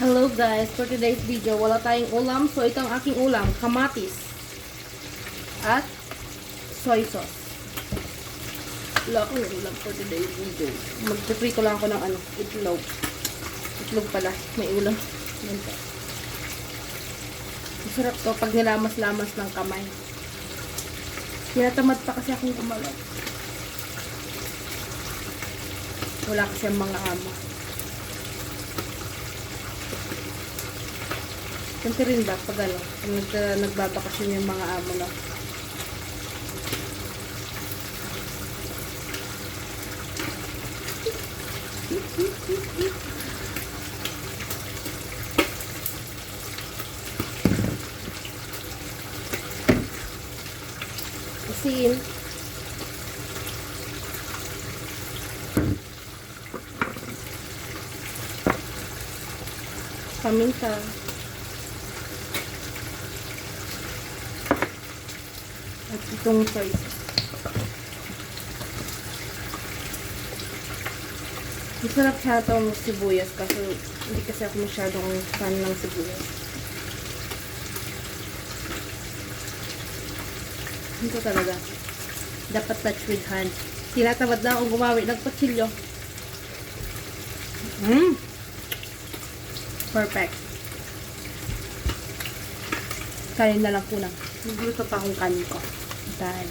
Hello guys, for today's video, wala tayong ulam. So ito ang aking ulam, kamatis at soy sauce. Wala akong ulam for today's video. Mag-prito lang ako ng itlog. Itlog pala, may ulam. Ganito. Masarap to pag nilamas-lamas ng kamay. Tinatamad pa kasi akong kumalat. Wala kasi ang mga amo. Ganito rin ba pag nagbabakasyon yung mga amo na. Asin. Paminta. At itong soy sauce. Masarap siya itong sibuyas kasi hindi kasi ako masyadong fan ng sibuyas. Ito talaga. Dapat touch with hand. Tinatamad na akong gumawi ng patsilyo. Perfect. Kanin na lang po na. Nagluto pa akong kanin ko. Dahil